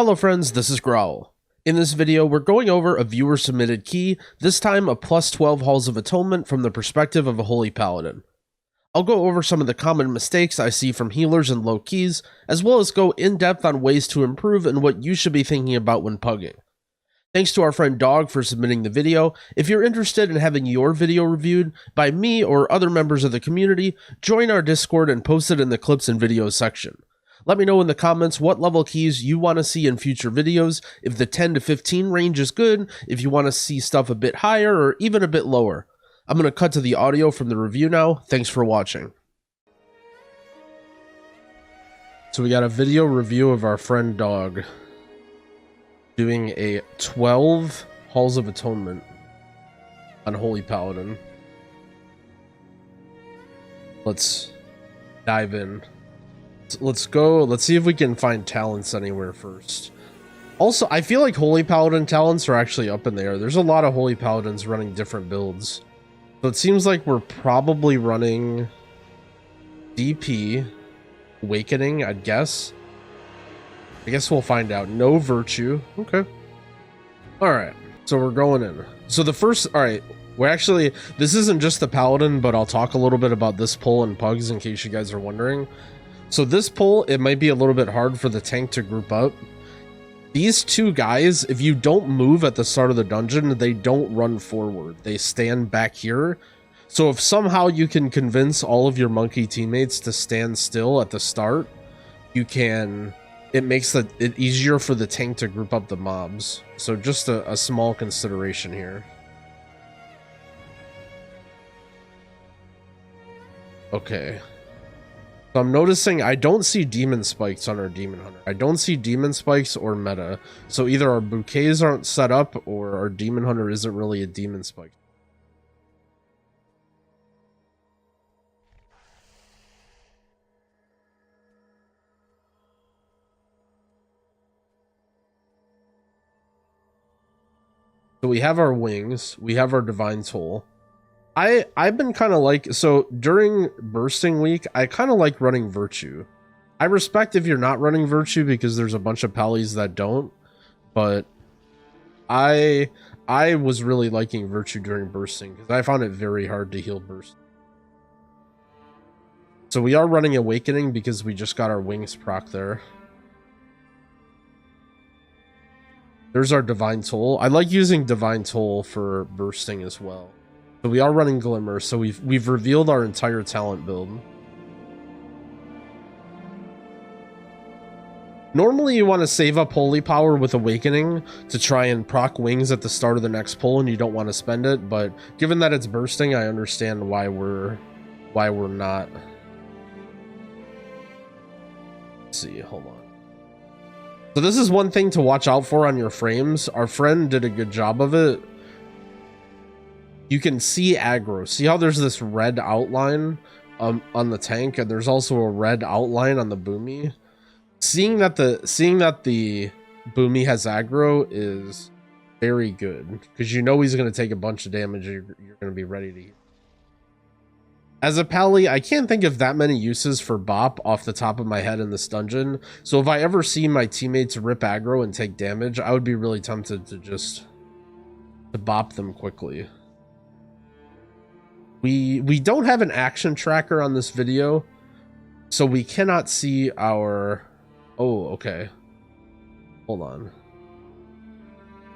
Hello friends, this is Growl. In this video, we're going over a viewer submitted key, this time a plus 12 Halls of Atonement from the perspective of a Holy Paladin. I'll go over some of the common mistakes I see from healers and low keys, as well as go in depth on ways to improve and what you should be thinking about when pugging. Thanks to our friend Dog for submitting the video. If you're interested in having your video reviewed by me or other members of the community, join our Discord and post it in the clips and videos section. Let me know in the comments what level keys you want to see in future videos, if the 10 to 15 range is good, if you want to see stuff a bit higher or even a bit lower. I'm going to cut to the audio from the review now. Thanks for watching. So we got a video review of our friend Dog doing a 12 Halls of Atonement on Holy Paladin. Let's dive in. Let's go. Let's see if we can find talents anywhere first. Also, I feel like Holy Paladin talents are actually up in there. There's a lot of Holy Paladins running different builds. So it seems like we're probably running DP, Awakening, I'd guess. I guess we'll find out. No Virtue. Okay. Alright. So we're going in. So the first... Alright. We're actually... This isn't just the Paladin, but I'll talk a little bit about this pull and pugs in case you guys are wondering. So this pull, it might be a little bit hard for the tank to group up. These two guys, if you don't move at the start of the dungeon, they don't run forward. They stand back here. So if somehow you can convince all of your monkey teammates to stand still at the start, you can... It makes it easier for the tank to group up the mobs. So just a small consideration here. Okay. So I'm noticing I don't see demon spikes on our demon hunter. I don't see demon spikes or meta. So either our bouquets aren't set up or our demon hunter isn't really a demon spike. So we have our wings, we have our divine toll. I've been kind of like, so during bursting week, I kind of like running Virtue. I respect if you're not running Virtue because there's a bunch of Pallies that don't, but I was really liking Virtue during bursting because I found it very hard to heal burst. So we are running Awakening because we just got our wings proc there. There's our Divine Toll. I like using Divine Toll for bursting as well. So we are running Glimmer, so we've revealed our entire talent build. Normally you want to save up Holy Power with Awakening to try and proc wings at the start of the next pull, and you don't want to spend it, but given that it's bursting, I understand why we're not. Let's see, hold on. So this is one thing to watch out for on your frames. Our friend did a good job of it. You can see aggro. See how there's this red outline on the tank, and there's also a red outline on the boomy. Seeing that the boomy has aggro is very good because you know he's going to take a bunch of damage. You're going to be ready to heal. As a pally, I can't think of that many uses for bop off the top of my head in this dungeon. So if I ever see my teammates rip aggro and take damage, I would be really tempted to just bop them quickly. We don't have an action tracker on this video, so we cannot see our... Oh, okay. Hold on.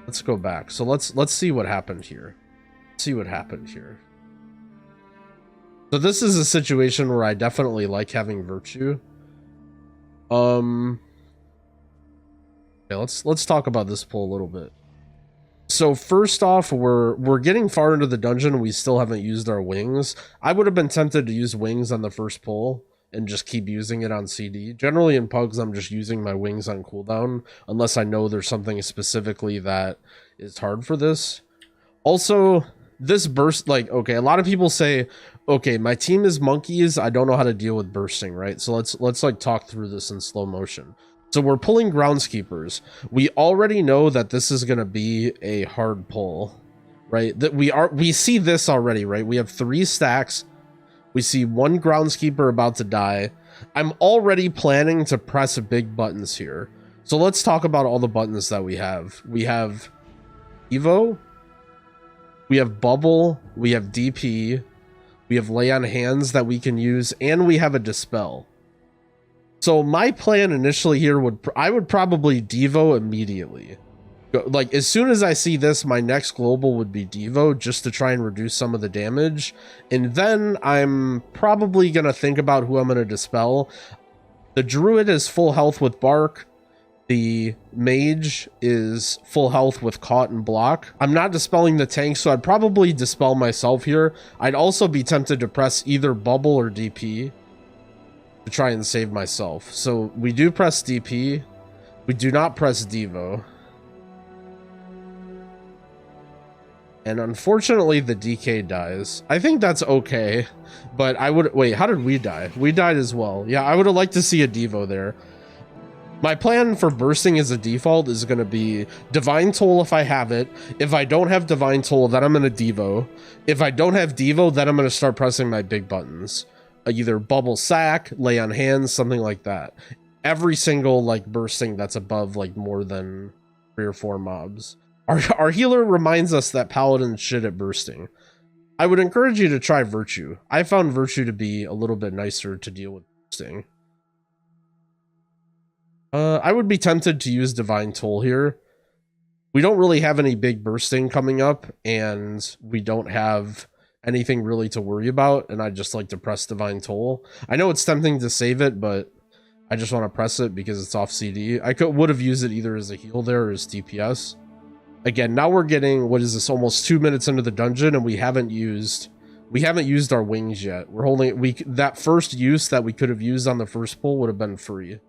Let's go back. So let's see what happened here. See what happened here. So this is a situation where I definitely like having Virtue. Okay, let's talk about this pull a little bit. So first off, we're getting far into the dungeon. We still haven't used our wings. I would have been tempted to use wings on the first pull and just keep using it on CD. Generally in pugs, I'm just using my wings on cooldown unless I know there's something specifically that is hard for this. Also, this burst, like, okay, a lot of people say, okay, my team is monkeys. I don't know how to deal with bursting, right? So let's like talk through this in slow motion. So we're pulling groundskeepers. We already know that this is going to be a hard pull, right? That we see this already, right? We have 3 stacks. We see 1 groundskeeper about to die. I'm already planning to press big buttons here. So let's talk about all the buttons that we have. We have Evo, we have Bubble, we have DP, we have Lay on Hands that we can use, and we have a Dispel. So my plan initially here I would probably Devo immediately. Like, as soon as I see this, my next global would be Devo, just to try and reduce some of the damage. And then I'm probably going to think about who I'm going to Dispel. The Druid is full health with Bark. The Mage is full health with Caught and Block. I'm not Dispelling the tank, so I'd probably Dispel myself here. I'd also be tempted to press either Bubble or DP to try and save myself. So we do press DP. We do not press Devo. And unfortunately, the DK dies. I think that's okay, but I would... Wait, how did we die? We died as well. Yeah, I would have liked to see a Devo there. My plan for bursting as a default is going to be Divine Toll if I have it. If I don't have Divine Toll, then I'm going to Devo. If I don't have Devo, then I'm going to start pressing my big buttons. Either Bubble Sack, Lay on Hands, something like that. Every single, like, bursting that's above, like, more than 3 or 4 mobs. Our healer reminds us that Paladin's shit at bursting. I would encourage you to try Virtue. I found Virtue to be a little bit nicer to deal with bursting. I would be tempted to use Divine Toll here. We don't really have any big bursting coming up, and we don't have anything really to worry about, and I just like to press Divine Toll. I know it's tempting to save it, but I just want to press it because it's off CD. I would have used it either as a heal there or as DPS. Again, now we're getting, what is this, almost 2 minutes into the dungeon, and we haven't used our wings yet. We're holding, that first use that we could have used on the first pull would have been free.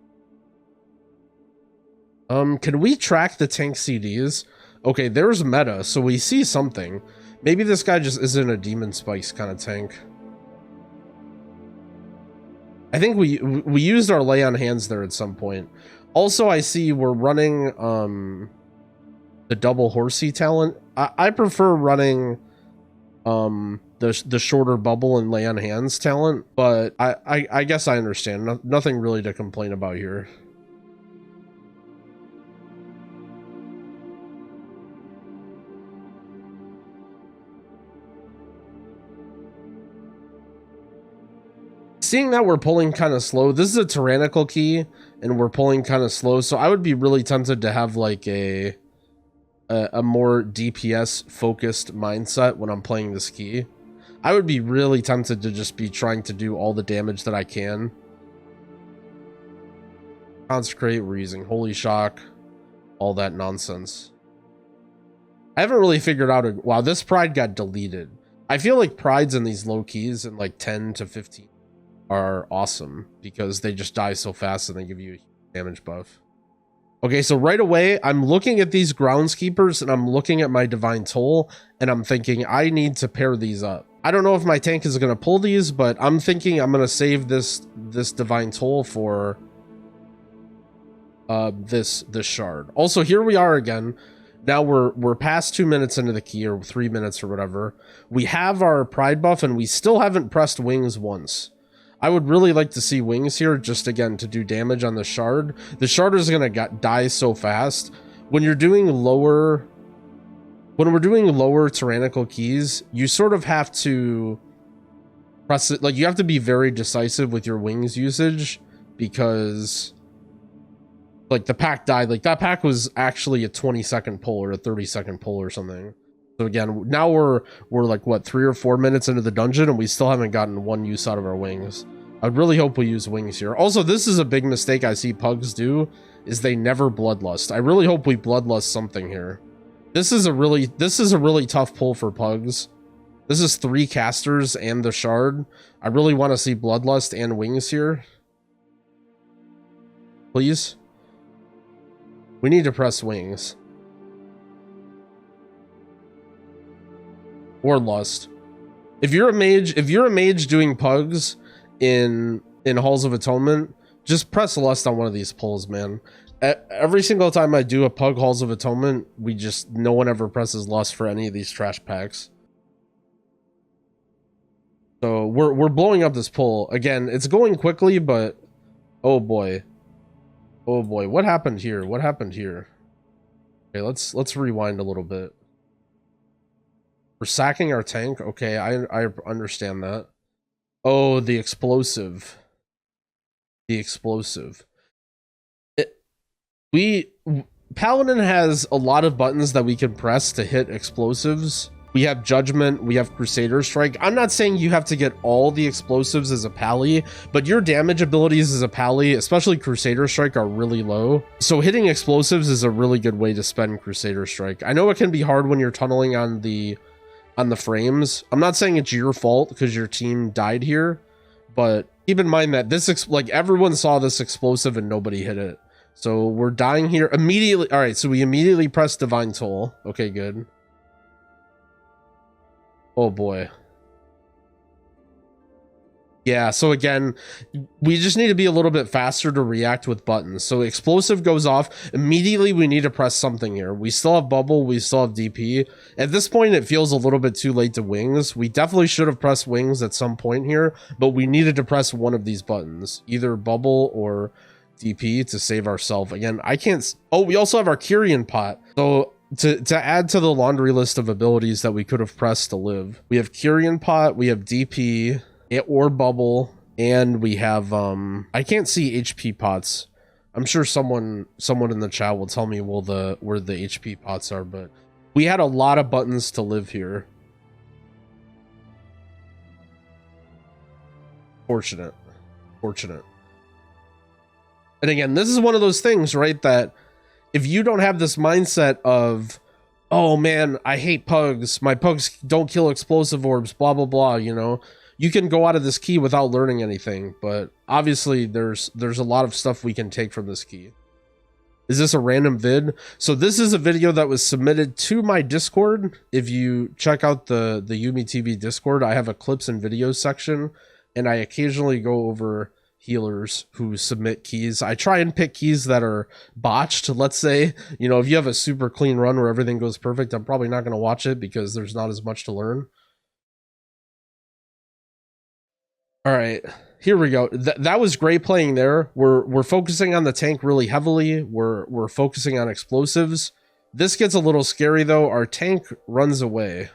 Can we track the tank CDs? Okay, there's meta, so we see something. Maybe this guy just isn't a Demon Spikes kind of tank. I think we used our Lay on Hands there at some point. Also, I see we're running, the double horsey talent. I prefer running the shorter Bubble and Lay on Hands talent, but I guess I understand. Nothing really to complain about here. Seeing that we're pulling kind of slow, this is a tyrannical key and we're pulling kind of slow, so I would be really tempted to have like a more DPS focused mindset when I'm playing this key. I would be really tempted to just be trying to do all the damage that I can. Consecrate, we're using Holy Shock, all that nonsense. I haven't really figured out wow, this Pride got deleted. I feel like Prides in these low keys in like 10 to 15 are awesome because they just die so fast and they give you a damage buff. Okay, so right away, I'm looking at these Groundskeepers and I'm looking at my Divine Toll and I'm thinking I need to pair these up. I don't know if my tank is going to pull these, but I'm thinking I'm going to save this Divine Toll for this Shard. Also, here we are again. Now we're past 2 minutes into the key, or 3 minutes or whatever. We have our Pride buff and we still haven't pressed Wings once. I would really like to see Wings here, just again to do damage on the Shard. The Shard is gonna die so fast. When you're doing lower, when we're doing lower tyrannical keys, you sort of have to press it. Like, you have to be very decisive with your Wings usage because, like, the pack died. Like, that pack was actually a 20-second pull or a 30-second pull or something. So again, now we're like, what, 3 or 4 minutes into the dungeon and we still haven't gotten one use out of our Wings. I'd really hope we use Wings here. Also, this is a big mistake I see Pugs do, is they never Bloodlust. I really hope we Bloodlust something here. This is a really tough pull for Pugs. This is 3 casters and the Shard. I really want to see Bloodlust and Wings here. Please. We need to press Wings. Or Lust. If you're a mage doing Pugs in Halls of Atonement, just press Lust on one of these pulls, man. Every single time I do a Pug Halls of Atonement, no one ever presses Lust for any of these trash packs. So we're blowing up this pull. Again, it's going quickly, but oh boy. Oh boy, what happened here? What happened here? Okay, let's rewind a little bit. We're sacking our tank. Okay, I understand that. Oh, the explosive. The explosive. Paladin has a lot of buttons that we can press to hit explosives. We have Judgment, we have Crusader Strike. I'm not saying you have to get all the explosives as a pally, but your damage abilities as a pally, especially Crusader Strike, are really low. So hitting explosives is a really good way to spend Crusader Strike. I know it can be hard when you're tunneling on the frames. I'm not saying it's your fault because your team died here, but keep in mind that this, like, everyone saw this explosive and nobody hit it. So we're dying here immediately. All right, so we immediately press Divine Toll. Okay, good. Oh boy. Yeah, so again, we just need to be a little bit faster to react with buttons. So explosive goes off. Immediately, we need to press something here. We still have bubble. We still have DP. At this point, it feels a little bit too late to wings. We definitely should have pressed wings at some point here, but we needed to press one of these buttons, either bubble or DP, to save ourselves. Again, I can't... Oh, we also have our Kyrian pot. So to add to the laundry list of abilities that we could have pressed to live, we have Kyrian pot, we have DP, or bubble, and we have I can't see HP pots. I'm sure someone in the chat will tell me where the HP pots are, but we had a lot of buttons to live here. Fortunate. And again, this is one of those things, right, that if you don't have this mindset of, oh man, I hate pugs, my pugs don't kill explosive orbs, blah blah blah, you know, you can go out of this key without learning anything. But obviously there's a lot of stuff we can take from this key. Is this a random vid? So this is a video that was submitted to my Discord. If you check out the Yumytv Discord, I have a clips and videos section, and I occasionally go over healers who submit keys. I try and pick keys that are botched. Let's say, you know, if you have a super clean run where everything goes perfect, I'm probably not going to watch it because there's not as much to learn. All right, here we go. That was great playing there. We're focusing on the tank really heavily. We're focusing on explosives. This gets a little scary though. Our tank runs away.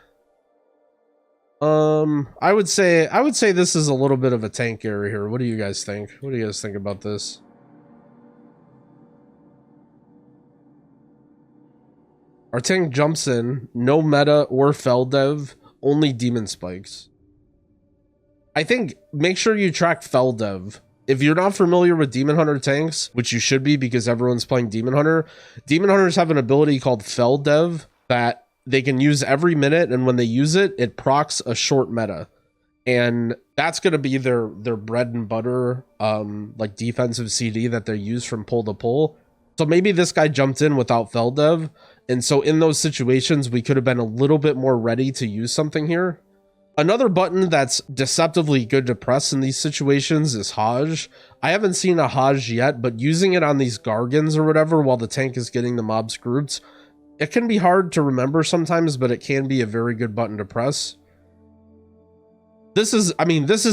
I would say this is a little bit of a tank area here. What do you guys think? What do you guys think about this? Our tank jumps in, no meta or fel dev, only demon spikes. I think make sure you track fel dev. If you're not familiar with Demon Hunter tanks, which you should be because everyone's playing Demon Hunter, Demon Hunters have an ability called fel dev that they can use every minute, and when they use it, it procs a short meta. And that's going to be their bread and butter, like defensive CD that they use from pull to pull. So maybe this guy jumped in without fel dev, and so in those situations, we could have been a little bit more ready to use something here. Another button that's deceptively good to press in these situations is Hajj. I haven't seen a Hajj yet, but using it on these Gargans or whatever while the tank is getting the mobs grouped, it can be hard to remember sometimes, but it can be a very good button to press. This is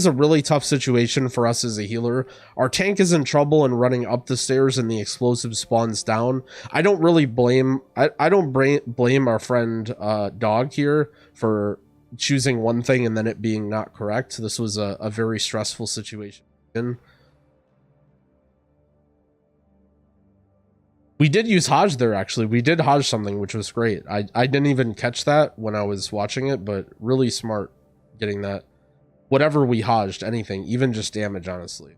a really tough situation for us as a healer. Our tank is in trouble and running up the stairs and the explosive spawns down. I don't really blame, I don't blame our friend Dog here for choosing one thing and then it being not correct. This was a very stressful situation. We did use Hajj there, actually. We did Hajj something, which was great. I didn't even catch that when I was watching it, but really smart getting that. Whatever we Hajjed, anything, even just damage, honestly.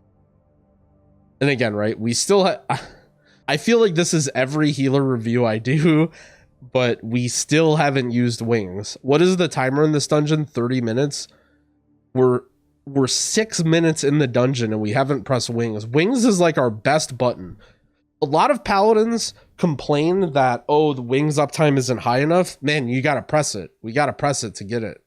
And again, right, we still I feel like this is every healer review I do, but we still haven't used wings. What is the timer in this dungeon? 30 minutes? We're 6 minutes in the dungeon and we haven't pressed wings. Wings is like our best button. A lot of paladins complain that, oh, the wings uptime isn't high enough. Man, you gotta press it. We gotta press it to get it.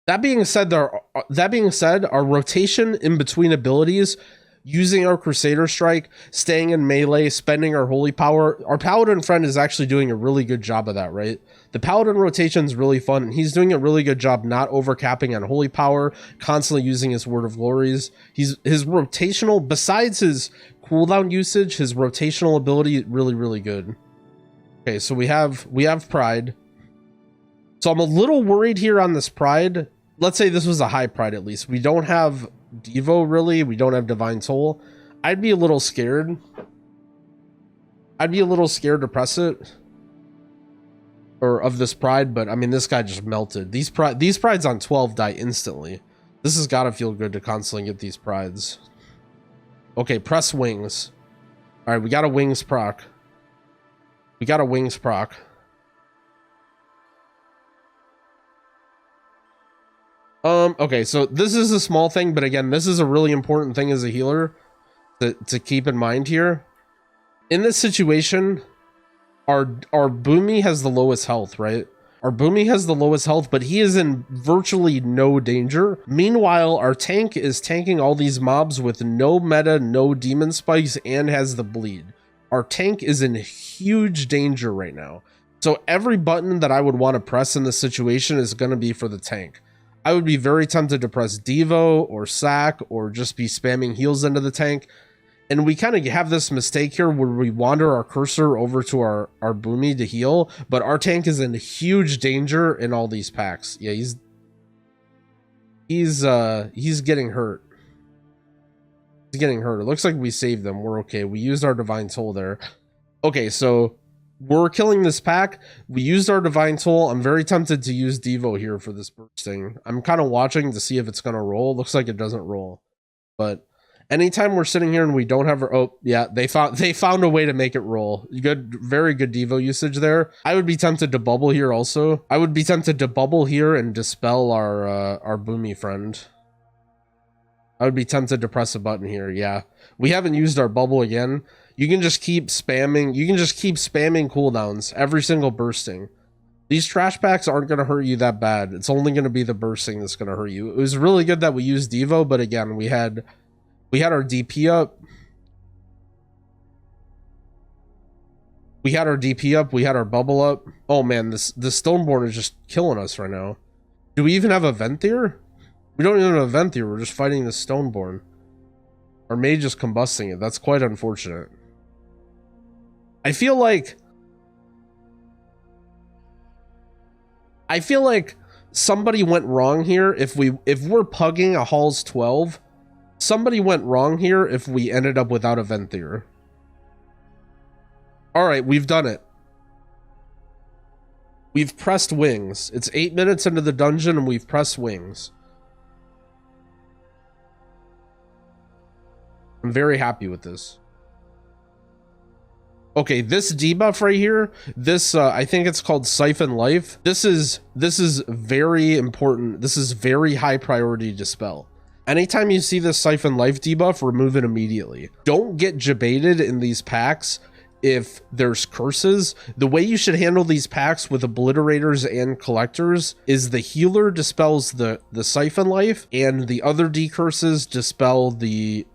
That being said, our rotation in between abilities, using our Crusader Strike, staying in melee, spending our holy power. Our Paladin friend is actually doing a really good job of that, right? The Paladin rotation is really fun, and he's doing a really good job not overcapping on holy power, constantly using his Word of Glories. His rotational, besides his cooldown usage, his rotational ability, really good. Okay, so we have Pride. So I'm a little worried here on this Pride. Let's say this was a high Pride at least. We don't have Devo really. We don't have Divine Soul. I'd be a little scared. I'd be a little scared to press it. Or of this Pride, but I mean, this guy just melted. These Prides on 12 die instantly. This has got to feel good to constantly get these Prides. Okay, press Wings. All right, we got a Wings proc. We got a Wings proc. Okay, so this is a small thing, but again, this is a really important thing as a healer to keep in mind here. In this situation, our Boomy has the lowest health, right? Our Boomy has the lowest health, but he is in virtually no danger. Meanwhile, our tank is tanking all these mobs with no meta, no demon spikes, and has the bleed. Our tank is in huge danger right now. So every button that I would want to press in this situation is going to be for the tank. I would be very tempted to press Devo or Sack or just be spamming heals into the tank. And we kind of have this mistake here where we wander our cursor over to our Boomy to heal, but our tank is in huge danger in all these packs. Yeah, he's getting hurt. He's getting hurt. It looks like we saved them. We're okay. We used our Divine Soul there. Okay, so we're killing this pack. We used our Divine Soul. I'm very tempted to use Devo here for this bursting. I'm kind of watching to see if it's going to roll. Looks like it doesn't roll. But anytime we're sitting here and we don't have our... Oh, yeah, they found a way to make it roll. Good, very good Devo usage there. I would be tempted to bubble here also. I would be tempted to bubble here and dispel our Boomy friend. I would be tempted to press a button here. Yeah, we haven't used our bubble again. You can just keep spamming. You can just keep spamming cooldowns every single bursting. These trash packs aren't going to hurt you that bad. It's only going to be the bursting that's going to hurt you. It was really good that we used Devo, but again, we had our DP up. We had our DP up. We had our bubble up. Oh man, this Stoneborn is just killing us right now. Do we even have a Venthyr? We don't even have a Venthyr. We're just fighting the Stoneborn. Our mage is combusting it. That's quite unfortunate. I feel like somebody went wrong here. If we're pugging a Halls 12, somebody went wrong here if we ended up without a Venthyr. All right, we've done it. We've pressed Wings. It's 8 minutes into the dungeon and we've pressed Wings. I'm very happy with this. Okay, this debuff right here, this I think it's called Siphon Life. This is very important. This is very high priority dispel. Anytime you see this Siphon Life debuff, remove it immediately. Don't get jebaited in these packs if there's curses. The way you should handle these packs with obliterators and collectors is the healer dispels the Siphon Life and the other decurses dispel the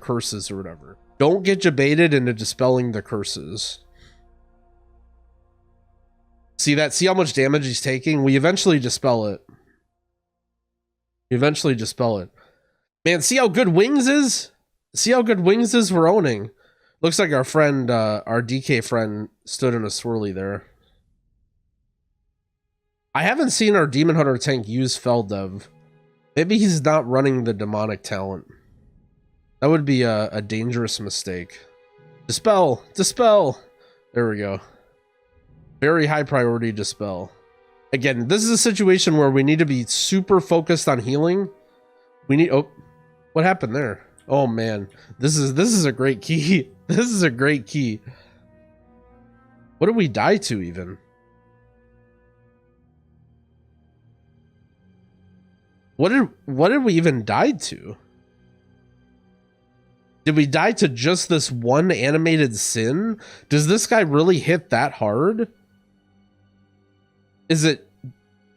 curses or whatever. Don't get jebaited into dispelling the curses. See that? See how much damage he's taking? We eventually dispel it. We eventually dispel it. Man, see how good Wings is? See how good Wings is we're owning. Looks like our friend, our DK friend stood in a swirly there. I haven't seen our Demon Hunter tank use Feldev. Maybe he's not running the demonic talent. That would be a dangerous mistake. Dispel! Dispel! There we go. Very high priority dispel. Again, this is a situation where we need to be super focused on healing. We need... Oh, what happened there? Oh man, this is a great key. This is a great key. What did we die to even? What did we even die to? Did we die to just this one animated sin? Does this guy really hit that hard? Is it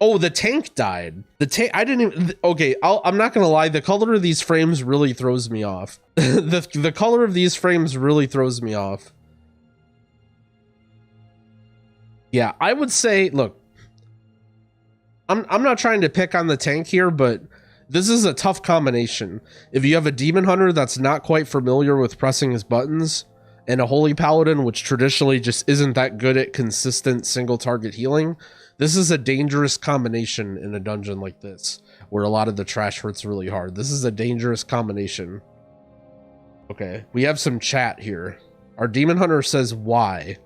Oh, the tank died. The tank, I didn't even, okay, I'm not gonna lie, the color of these frames really throws me off. The color of these frames really throws me off. Yeah, I would say, look, I'm not trying to pick on the tank here, but this is a tough combination. If you have a demon hunter that's not quite familiar with pressing his buttons, and a holy paladin, which traditionally just isn't that good at consistent single target healing, this is a dangerous combination in a dungeon like this, where a lot of the trash hurts really hard. This is a dangerous combination. Okay, we have some chat here. Our demon hunter says why.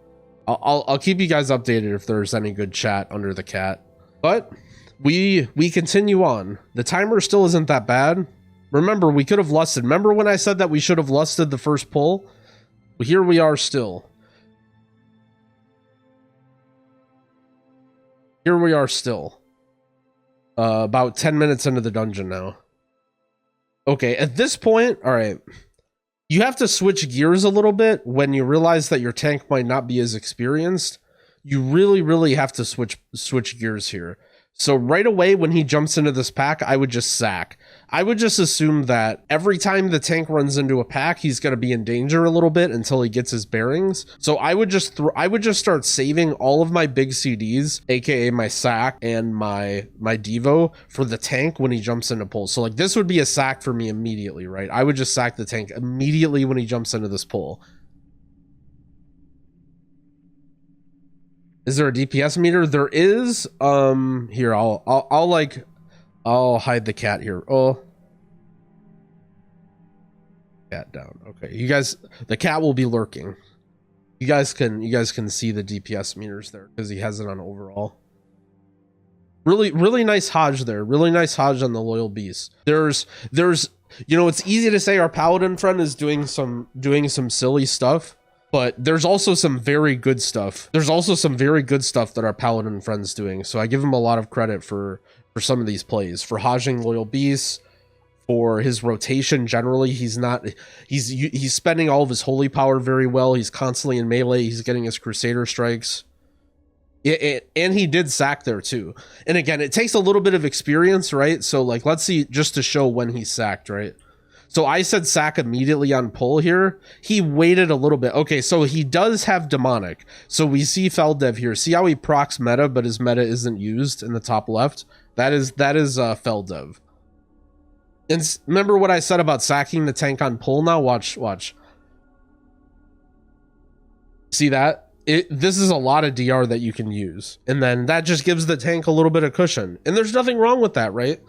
I'll keep you guys updated if there's any good chat under the cat. But we continue on. The timer still isn't that bad. Remember, we could have lusted. Remember when I said that we should have lusted the first pull? Well, here we are still. Here we are still. About 10 minutes into the dungeon now. Okay, at this point, all right. You have to switch gears a little bit when you realize that your tank might not be as experienced. You really have to switch gears here. So right away when he jumps into this pack, I would just sack. I would just assume that every time the tank runs into a pack, he's going to be in danger a little bit until he gets his bearings. So I would just start saving all of my big CDs, aka my sack and my Devo, for the tank when he jumps into pull. So like this would be a sack for me immediately, right? I would just sack the tank immediately when he jumps into this pull. Is there a DPS meter? There is. Here, I'll hide the cat here. Oh, cat down. Okay, you guys, the cat will be lurking. You guys can see the DPS meters there because he has it on overall. Really nice Hodge there. Really nice Hodge on the Loyal Beast. There's, you know, it's easy to say our Paladin friend is doing some silly stuff. But there's also some very good stuff. There's also some very good stuff that our Paladin friend's doing. So I give him a lot of credit for some of these plays. For Hodging Loyal Beasts, for his rotation generally. He's spending all of his holy power very well. He's constantly in melee. He's getting his Crusader strikes. And he did sack there too. And again, it takes a little bit of experience, right? So like, let's see, just to show when he sacked, right? So I said sack immediately on pull here. He waited a little bit. Okay, so he does have demonic. So we see Feldev here. See how he procs meta, but his meta isn't used in the top left? That is Feldev. And remember what I said about sacking the tank on pull now? Watch. See that? This is a lot of DR that you can use. And then that just gives the tank a little bit of cushion. And there's nothing wrong with that, right?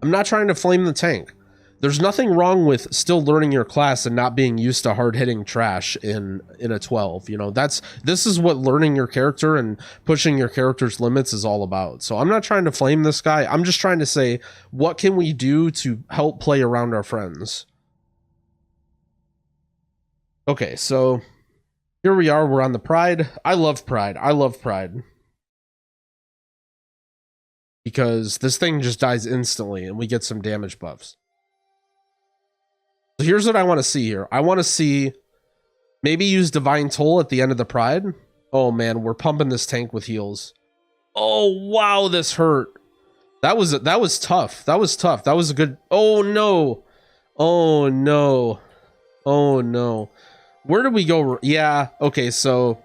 I'm not trying to flame the tank. There's nothing wrong with still learning your class and not being used to hard-hitting trash in a 12. You know, this is what learning your character and pushing your character's limits is all about. So I'm not trying to flame this guy. I'm just trying to say, what can we do to help play around our friends? Okay, so here we are. We're on the Pride. I love Pride. Because this thing just dies instantly and we get some damage buffs. So here's what I want to see here. I want to see maybe use Divine Toll at the end of the Pride. Oh man, we're pumping this tank with heals. Oh wow, this hurt. That was tough. That was tough. That was a good. Oh no. Oh no. Oh no. Where did we go? Yeah. Okay. So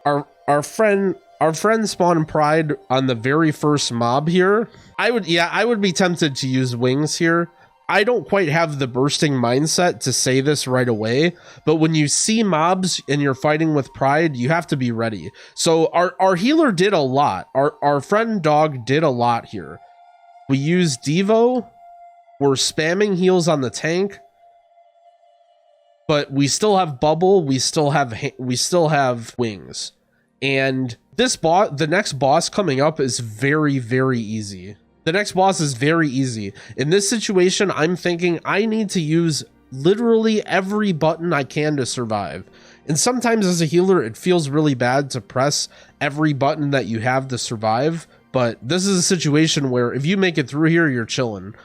our friend spawned Pride on the very first mob here. I would be tempted to use wings here. I don't quite have the bursting mindset to say this right away, but when you see mobs and you're fighting with Pride, you have to be ready. So our healer did a lot. Our friend Dog did a lot here. We used Devo. We're spamming heals on the tank, but we still have bubble. We still have wings, and this boss, the next boss coming up, is very, very easy. The next boss is very easy. In this situation, I'm thinking I need to use literally every button I can to survive. And sometimes as a healer, it feels really bad to press every button that you have to survive. But this is a situation where if you make it through here, you're chilling.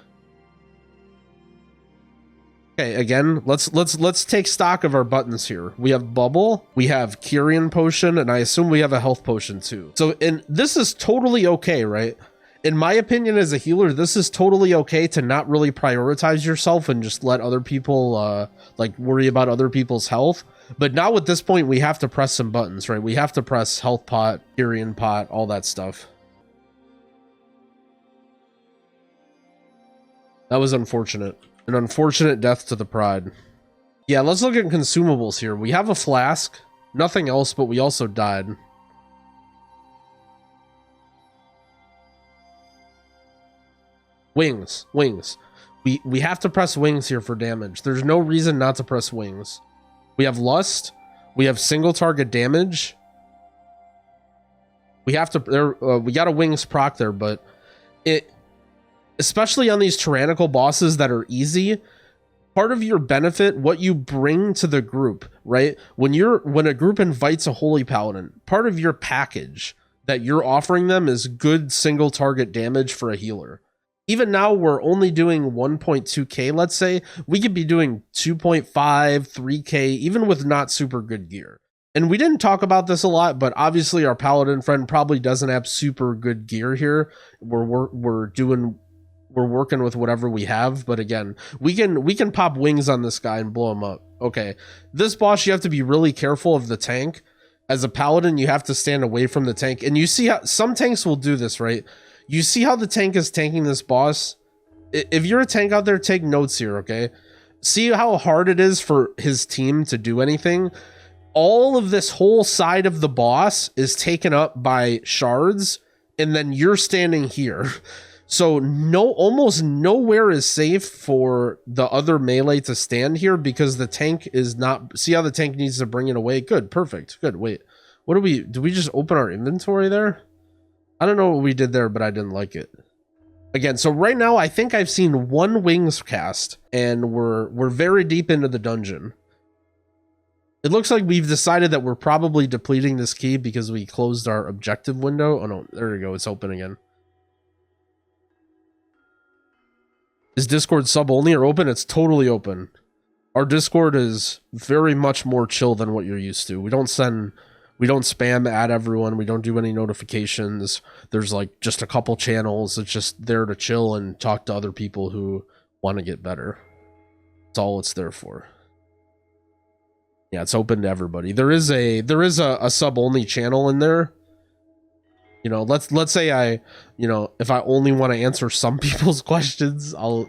Okay, again, let's take stock of our buttons here. We have bubble, we have Kyrian potion, and I assume we have a health potion too. So, and this is totally okay, right? in my opinion, as a healer, this is totally okay to not really prioritize yourself and just let other people like worry about other people's health. But now at this point, we have to press some buttons, right? We have to press health pot, Tyrion pot, all that stuff. That was unfortunate. An unfortunate death to the pride. Yeah, let's look at consumables here. We have a flask, nothing else, but we also died. Wings. We have to press wings here for damage. There's no reason not to press wings. We have lust. We have single target damage. We have to we got a wings proc there, but it, especially on these tyrannical bosses that are easy, part of your benefit, what you bring to the group, right? When a group invites a holy paladin, part of your package that you're offering them is good single target damage for a healer. Even now, we're only doing 1.2k, let's say. We could be doing 2.5, 3k, even with not super good gear. And we didn't talk about this a lot, but obviously our paladin friend probably doesn't have super good gear here. We're working with whatever we have, but again, we can pop wings on this guy and blow him up. Okay, this boss, you have to be really careful of the tank. As a paladin, you have to stand away from the tank, and you see how some tanks will do this, right? You see how the tank is tanking this boss? If you're a tank out there, take notes here, okay? See how hard it is for his team to do anything? All of this whole side of the boss is taken up by shards, and then you're standing here. So almost nowhere is safe for the other melee to stand here because the tank is not... See how the tank needs to bring it away? Good, perfect, good. Wait, what do we just open our inventory there? I don't know what we did there, but I didn't like it. Again, so right now, I think I've seen one wings cast, and we're very deep into the dungeon. It looks like we've decided that we're probably depleting this key because we closed our objective window. Oh no, there we go, it's open again. Is Discord sub only or open? It's totally open. Our Discord is very much more chill than what you're used to. We don't spam at everyone. We don't do any notifications. There's like just a couple channels. It's just there to chill and talk to other people who want to get better. That's all it's there for. Yeah, it's open to everybody. There is a sub only channel in there. You know, let's say if I only want to answer some people's questions, I'll,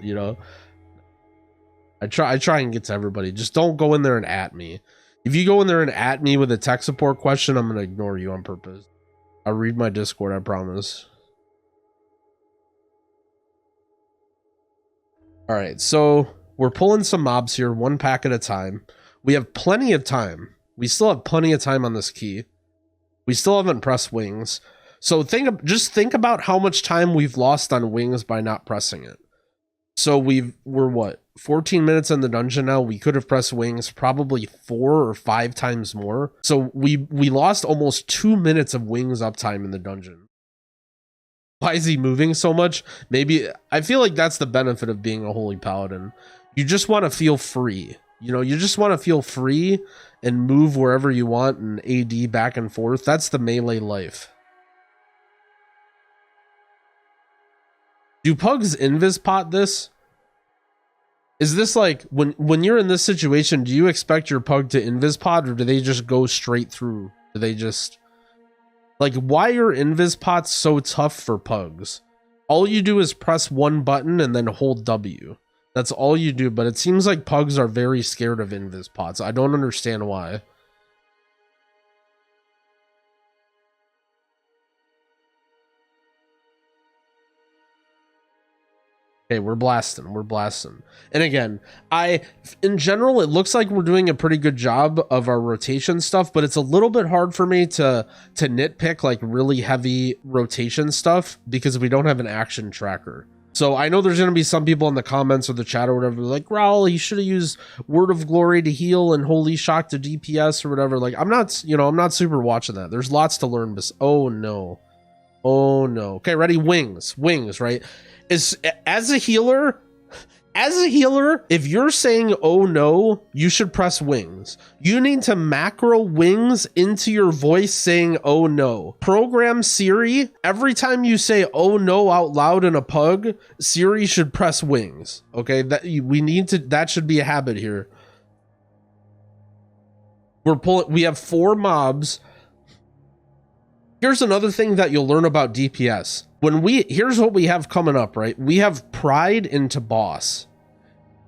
I try and get to everybody. Just don't go in there and at me. If you go in there and at me with a tech support question, I'm going to ignore you on purpose. I'll read my Discord, I promise. All right, so we're pulling some mobs here, one pack at a time. We have plenty of time. We still have plenty of time on this key. We still haven't pressed wings. So just think about how much time we've lost on wings by not pressing it. So we're what, 14 minutes in the dungeon now. We could have pressed wings probably 4 or 5 times more. So we lost almost 2 minutes of wings uptime in the dungeon. Why is he moving so much? Maybe I feel like that's the benefit of being a holy paladin. You just want to feel free. You just want to feel free and move wherever you want and AD back and forth. That's the melee life. Do pugs invis pot this? Is this like when you're in this situation, do you expect your pug to invis pot, or do they just go straight through? Do they just like, why are invis pots so tough for pugs? All you do is press one button and then hold W. That's all you do, but it seems like pugs are very scared of invis pots. I don't understand why. Okay, we're blasting. And again, in general, it looks like we're doing a pretty good job of our rotation stuff, but it's a little bit hard for me to nitpick like really heavy rotation stuff because we don't have an action tracker. So I know there's going to be some people in the comments or the chat or whatever like, Raul, you should have used Word of Glory to heal and Holy Shock to DPS or whatever. Like, I'm not super watching that. There's lots to learn. Oh no. Okay, ready? Wings, right? As a healer, As a healer, if you're saying, oh no, you should press wings. You need to macro wings into your voice saying, oh no. Program Siri, every time you say, oh no out loud in a pug, Siri should press wings. Okay, that should be a habit here. We have 4 mobs. Here's another thing that you'll learn about DPS. Here's what we have coming up, right? We have Pride into Boss.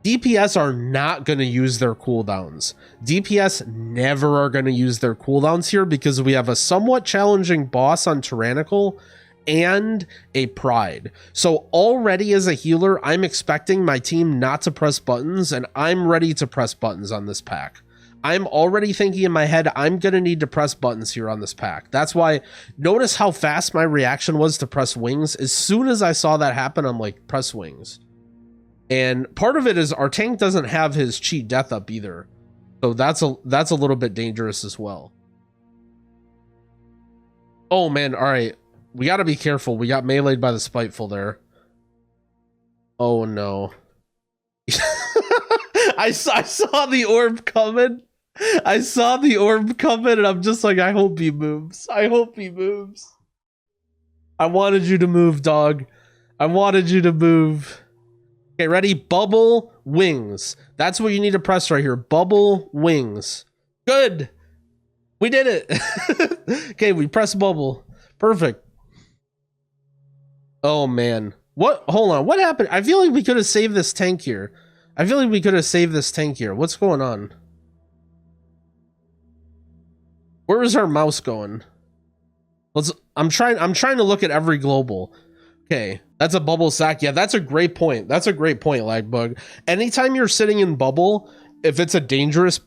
DPS are not going to use their cooldowns. DPS never are going to use their cooldowns here because we have a somewhat challenging boss on Tyrannical and a Pride. So already as a healer, I'm expecting my team not to press buttons, and I'm ready to press buttons on this pack. I'm already thinking in my head, I'm going to need to press buttons here on this pack. That's why, notice how fast my reaction was to press wings. As soon as I saw that happen, I'm like, press wings. And part of it is our tank doesn't have his cheat death up either. So that's a little bit dangerous as well. Oh man, all right. We got to be careful. We got meleeed by the Spiteful there. Oh no. I saw the orb coming. I saw the orb coming, and I'm just like, I hope he moves. I hope he moves. I wanted you to move, dog. I wanted you to move. Okay, ready? Bubble wings. That's what you need to press right here. Bubble wings. Good. We did it. Okay, we press bubble. Perfect. Oh, man. What? Hold on. What happened? I feel like we could have saved this tank here. What's going on? Where is our mouse going? I'm trying to look at every global. Okay, that's a bubble sack. Yeah, that's a great point. Lagbug. Anytime you're sitting in bubble, if it's a dangerous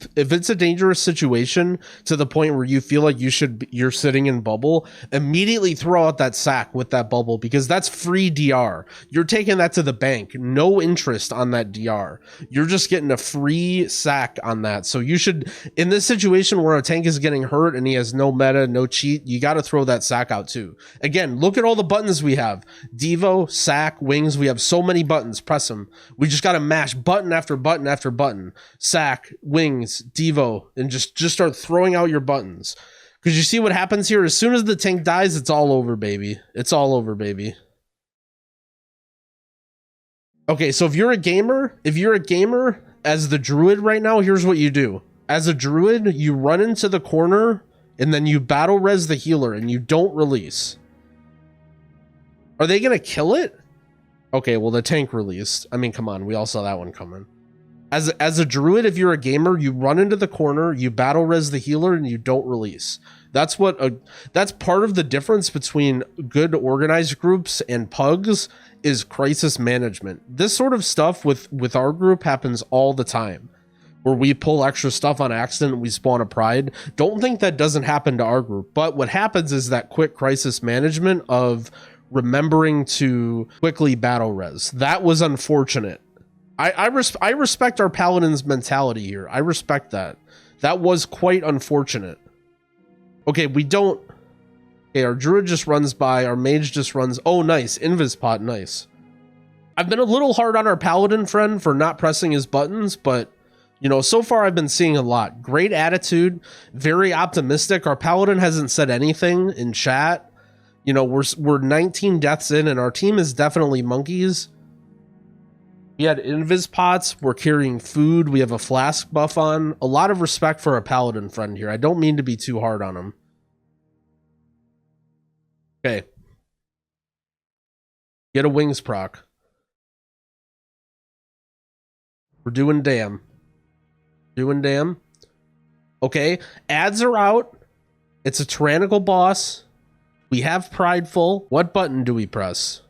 situation to the point where you feel like you're sitting in bubble, immediately throw out that sack with that bubble, because that's free DR. You're taking that to the bank. No interest on that DR. You're just getting a free sack on that. So you should, in this situation where a tank is getting hurt and he has no meta, no cheat, you got to throw that sack out too. Again, look at all the buttons we have. Devo, sack, wings. We have so many buttons. Press them. We just got to mash button after button after button. Sack, wings, Devo, and just start throwing out your buttons. Because you see what happens here? As soon as the tank dies, it's all over, baby. It's all over, baby. Okay, so if you're a gamer as the druid right now, here's what you do. As a druid, you run into the corner, and then you battle res the healer, and you don't release. Are they going to kill it? Okay, well, the tank released. I mean, come on. We all saw that one coming. As a druid, if you're a gamer, you run into the corner, you battle res the healer, and you don't release. That's part of the difference between good organized groups and pugs is crisis management. This sort of stuff with our group happens all the time, where we pull extra stuff on accident and we spawn a Pride. Don't think that doesn't happen to our group, but what happens is that quick crisis management of remembering to quickly battle res. That was unfortunate. I respect our Paladin's mentality here. I respect that. That was quite unfortunate. Okay, our druid just runs by, our mage just runs. Oh, nice. Invis pot, nice. I've been a little hard on our Paladin friend for not pressing his buttons, but you know, so far I've been seeing a lot. Great attitude, very optimistic. Our Paladin hasn't said anything in chat. You know, we're 19 deaths in, and our team is definitely monkeys. We had invis pots. We're carrying food. We have a flask buff on. A lot of respect for our Paladin friend here. I don't mean to be too hard on him. Okay. Get a wings proc. We're doing damn. Okay. Ads are out. It's a tyrannical boss. We have prideful. What button do we press?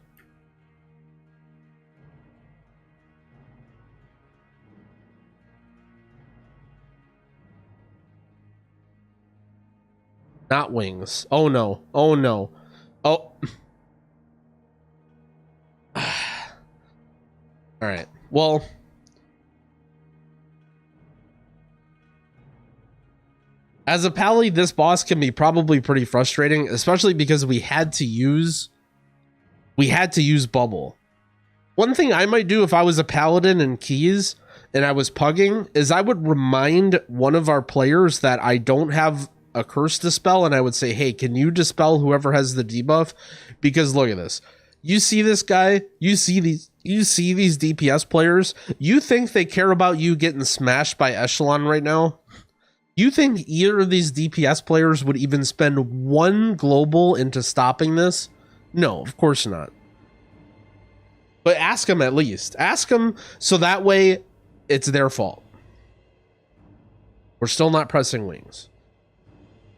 Not wings. Oh no. Oh no. Oh. All right. Well, as a pally, this boss can be probably pretty frustrating, especially because we had to use bubble. One thing I might do if I was a paladin in keys and I was pugging is I would remind one of our players that I don't have a curse dispel, and I would say, hey, can you dispel whoever has the debuff? Because look at this. You see this guy, you see these DPS players, you think they care about you getting smashed by Echelon right now? You think either of these DPS players would even spend one global into stopping this? No, of course not. But ask them at least. Ask them so that way it's their fault. We're still not pressing wings.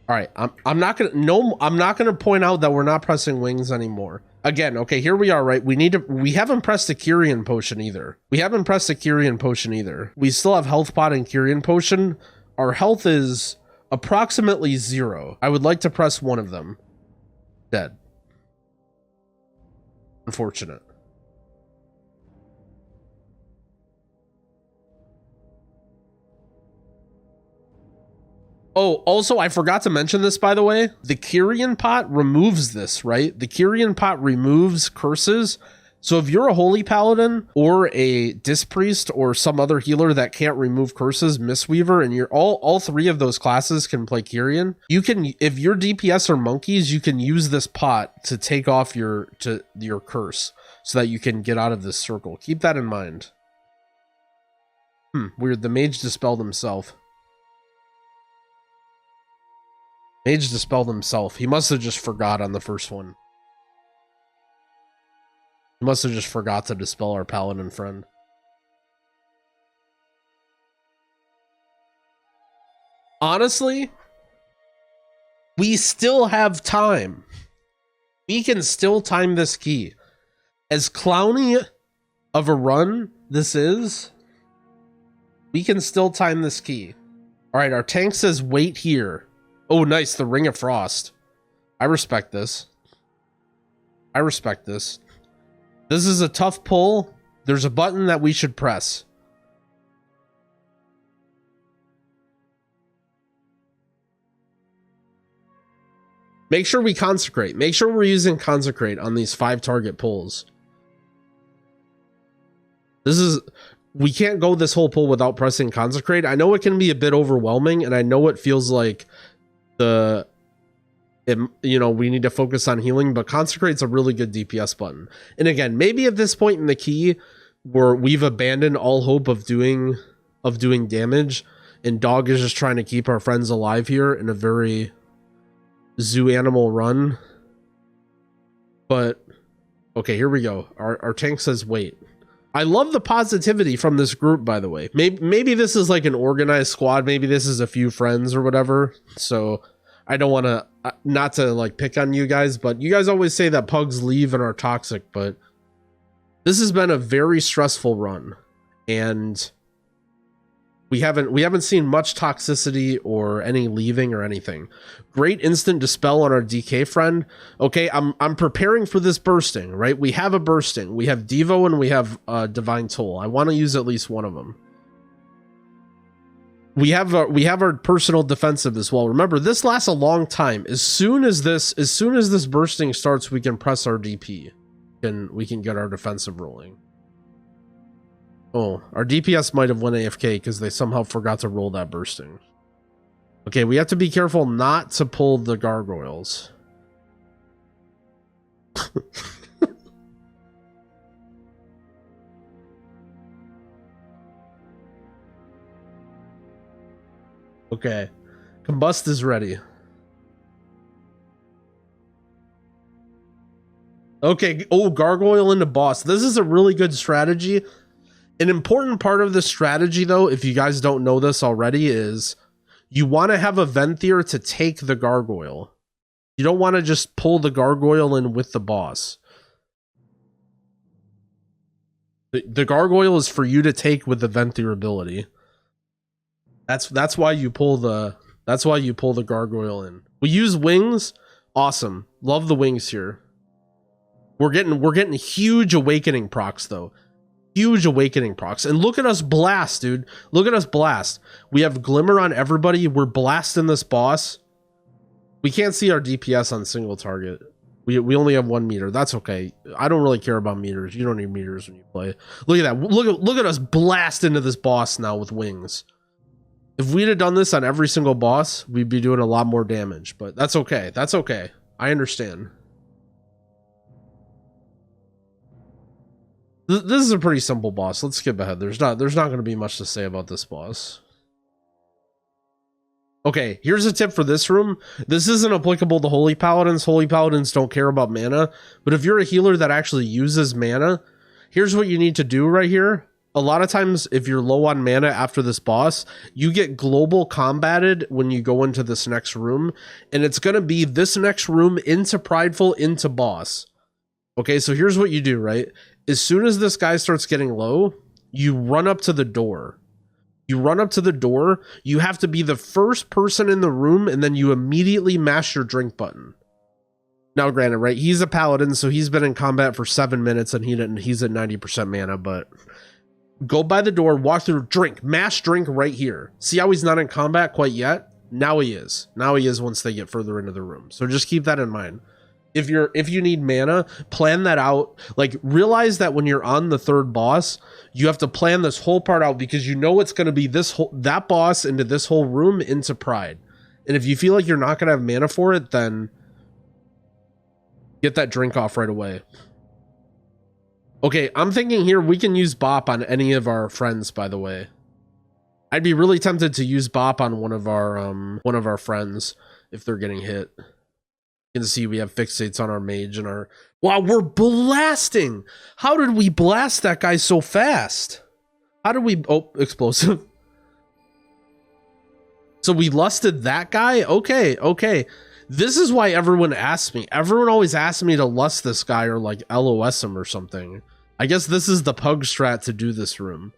All right, I'm not gonna point out that we're not pressing wings anymore. Again, okay, here we are, right? We haven't pressed a Kyrian potion either. We still have health pot and Kyrian potion. Our health is approximately 0. I would like to press one of them. Dead. Unfortunate. Oh, also, I forgot to mention this, by the way. The Kyrian pot removes this, right? The Kyrian pot removes curses. So if you're a Holy Paladin or a Disc Priest or some other healer that can't remove curses, Mistweaver, and you're all three of those classes can play Kyrian. You can, if your DPS are monkeys, you can use this pot to take off your curse so that you can get out of this circle. Keep that in mind. Weird. The mage dispelled himself. Mage dispelled himself. He must have just forgot on the first one. He must have just forgot to dispel our paladin friend. Honestly, we still have time. We can still time this key. As clowny of a run this is, we can still time this key. All right, our tank says wait here. Oh, nice. The Ring of Frost. I respect this. I respect this. This is a tough pull. There's a button that we should press. Make sure we consecrate. Make sure we're using consecrate on these 5 target pulls. We can't go this whole pull without pressing consecrate. I know it can be a bit overwhelming, and I know it feels like we need to focus on healing, but consecrate's a really good DPS button. And again, maybe at this point in the key where we've abandoned all hope of doing damage, and Dog is just trying to keep our friends alive here in a very zoo animal run. But okay, here we go. Our tank says wait. I love the positivity from this group, by the way. Maybe this is like an organized squad. Maybe this is a few friends or whatever. So I don't want to, not to like pick on you guys, but you guys always say that pugs leave and are toxic, but this has been a very stressful run, and we haven't seen much toxicity or any leaving or anything. Great instant dispel on our DK friend. Okay, I'm preparing for this bursting, right? We have a bursting. We have Devo and we have Divine Toll. I want to use at least one of them. We have our personal defensive as well. Remember, this lasts a long time. As soon as this bursting starts, we can press our DP. We can get our defensive rolling. Oh, our DPS might have went AFK because they somehow forgot to roll that bursting. Okay, we have to be careful not to pull the gargoyles. Okay, Combust is ready. Okay, oh, gargoyle into boss. This is a really good strategy. An important part of this strategy, though, if you guys don't know this already, is you want to have a Venthyr to take the gargoyle. You don't want to just pull the gargoyle in with the boss. The gargoyle is for you to take with the Venthyr ability. That's why you pull the gargoyle in. We use wings. Awesome. Love the wings here. We're getting huge awakening procs though. Huge awakening procs. And look at us blast, dude. Look at us blast. We have glimmer on everybody. We're blasting this boss. We can't see our DPS on single target. We only have 1 meter. That's okay. I don't really care about meters. You don't need meters when you play. Look at that. Look at us blast into this boss now with wings. If we'd have done this on every single boss, we'd be doing a lot more damage. But that's okay. That's okay. I understand. This is a pretty simple boss. Let's skip ahead. There's not going to be much to say about this boss. Okay, here's a tip for this room. This isn't applicable to Holy Paladins. Holy Paladins don't care about mana. But if you're a healer that actually uses mana, here's what you need to do right here. A lot of times, if you're low on mana after this boss, you get global combated when you go into this next room. And it's going to be this next room into Prideful, into boss. Okay, so here's what you do, right? As soon as this guy starts getting low, you run up to the door. You run up to the door, you have to be the first person in the room, and then you immediately mash your drink button. Now, granted, right, he's a paladin, so he's been in combat for 7 minutes, and he's at 90% mana, but go by the door, walk through, drink, mash drink right here. See how he's not in combat quite yet? Now he is. Now he is once they get further into the room. So just keep that in mind. If you need mana, plan that out. Like, realize that when you're on the 3rd boss, you have to plan this whole part out, because you know it's going to be that boss into this whole room into Pride. And if you feel like you're not going to have mana for it, then get that drink off right away. Okay, I'm thinking here we can use Bop on any of our friends, by the way. I'd be really tempted to use Bop on one of our friends if they're getting hit. You can see we have fixates on our mage and our... Wow, we're blasting! How did we blast that guy so fast? How did we... Oh, explosive. So we lusted that guy? Okay, okay. This is why everyone asks me. Everyone always asks me to lust this guy or like LOS him or something. I guess this is the pug strat to do this room.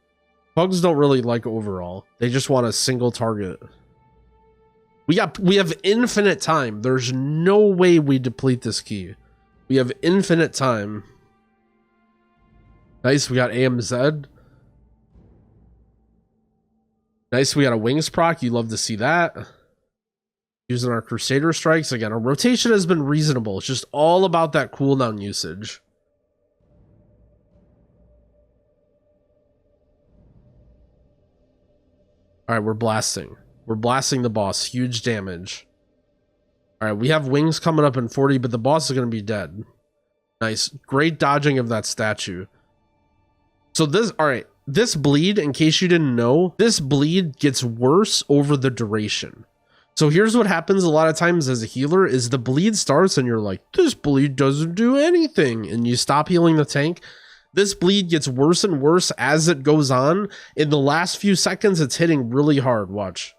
Pugs don't really like overall. They just want a single target. We have infinite time. There's no way we deplete this key. We have infinite time. Nice, we got AMZ. Nice, we got a wings proc. You love to see that. Using our Crusader strikes. Again, our rotation has been reasonable. It's just all about that cooldown usage. Alright, we're blasting. We're blasting the boss. Huge damage. Alright, we have wings coming up in 40, but the boss is going to be dead. Nice. Great dodging of that statue. So this, alright, this bleed, in case you didn't know, this bleed gets worse over the duration. So here's what happens a lot of times as a healer is the bleed starts and you're like, this bleed doesn't do anything. And you stop healing the tank. This bleed gets worse and worse as it goes on. In the last few seconds, it's hitting really hard. Watch.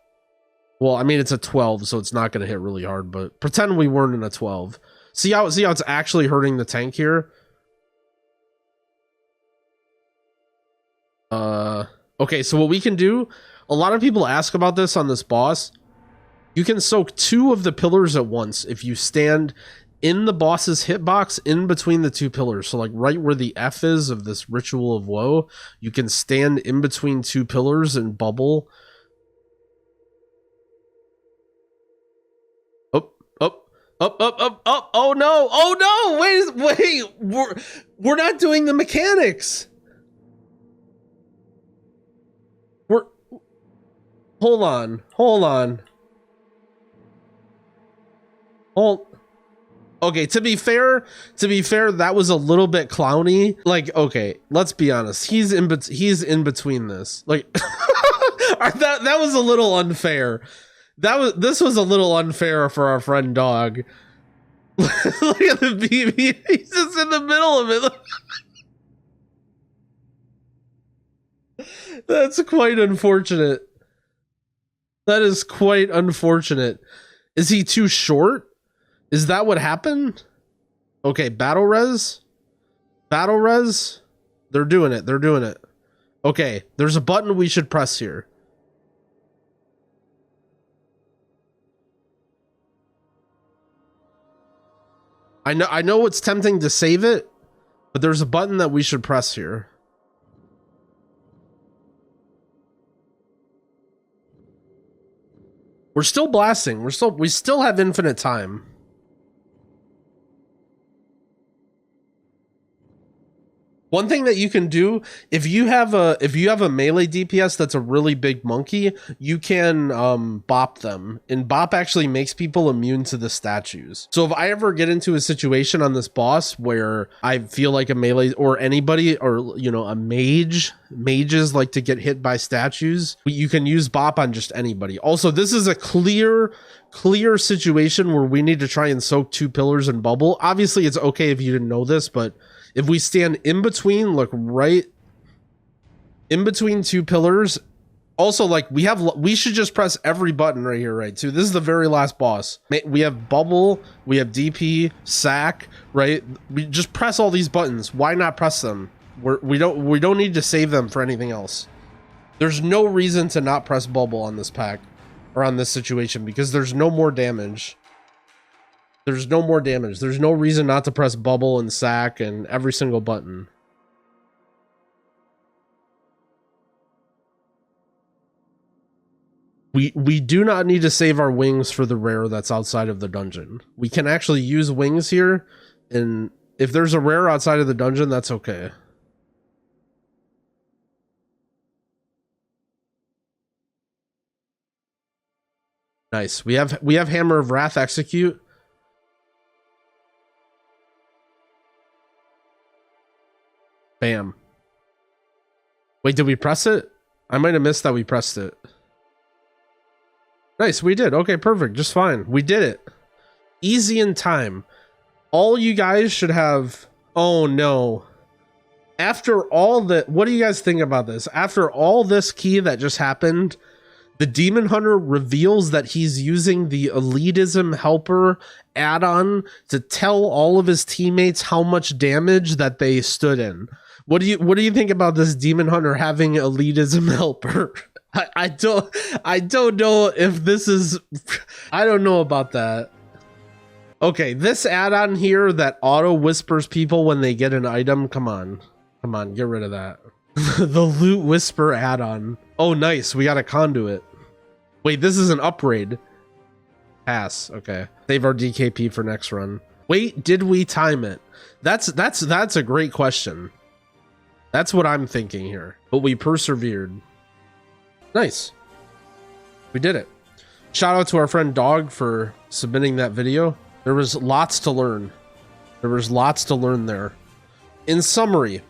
Well, I mean, it's a 12, so it's not going to hit really hard, but pretend we weren't in a 12. See how it's actually hurting the tank here? Okay, so what we can do, a lot of people ask about this on this boss. You can soak 2 of the pillars at once if you stand in the boss's hitbox in between the 2 pillars. So like right where the F is of this Ritual of Woe, you can stand in between 2 pillars and bubble. Up. Oh no. Wait. We're not doing the mechanics. Hold on. Okay, to be fair, that was a little bit clowny. Like, okay, let's be honest. He's in between this. Like that was a little unfair. This was a little unfair for our friend Dog. Look at the BB. He's just in the middle of it. That's quite unfortunate. That is quite unfortunate. Is he too short? Is that what happened? Okay, battle res. They're doing it. Okay, there's a button we should press here. I know it's tempting to save it, but there's a button that we should press here. We're still blasting. We still have infinite time. One thing that you can do, if you have a melee DPS that's a really big monkey, you can bop them, and bop actually makes people immune to the statues. So if I ever get into a situation on this boss where I feel like a melee or anybody, or you know, a mages like to get hit by statues, you can use bop on just anybody. Also, this is a clear situation where we need to try and soak 2 pillars in bubble. Obviously it's okay if you didn't know this, but if we stand in between, look right in between 2 pillars. Also, like, we should just press every button right here, right? Too. This is the very last boss. We have bubble, we have DP, sack, right? We just press all these buttons. Why not press them? We don't need to save them for anything else. There's no reason to not press bubble on this pack or on this situation, because there's no more damage. There's no more damage. There's no reason not to press bubble and sack and every single button. We do not need to save our wings for the rare that's outside of the dungeon. We can actually use wings here, and if there's a rare outside of the dungeon, that's okay. Nice. We have Hammer of Wrath execute. Bam. Wait, did we press it? I might have missed that we pressed it. Nice, we did. Okay, perfect. Just fine. We did it. Easy in time. All you guys should have... Oh, no. After all that... What do you guys think about this? After all this key that just happened, the Demon Hunter reveals that he's using the Elitism Helper add-on to tell all of his teammates how much damage that they stood in. What do you think about this Demon Hunter having Elitism Helper? I don't know if this is... I don't know about that. Okay, this add-on here that auto whispers people when they get an item. Come on, get rid of that. The Loot Whisper add-on. Oh, nice. We got a conduit. Wait, this is an upgrade. Pass. Okay. Save our DKP for next run. Wait, did we time it? That's a great question. That's what I'm thinking here. But we persevered. Nice. We did it. Shout out to our friend Dog for submitting that video. There was lots to learn. There was lots to learn there. In summary,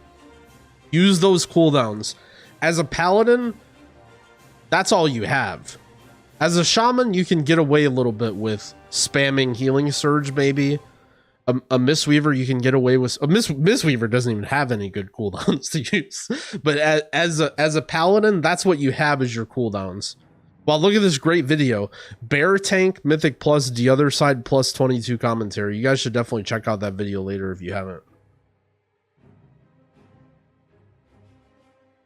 use those cooldowns. As a Paladin, that's all you have. As a Shaman, you can get away a little bit with spamming Healing Surge, maybe. A Mistweaver, you can get away with... Mistweaver doesn't even have any good cooldowns to use. But as a Paladin, that's what you have as your cooldowns. Wow, look at this great video. Bear Tank, Mythic Plus, The Other Side Plus 22 commentary. You guys should definitely check out that video later if you haven't.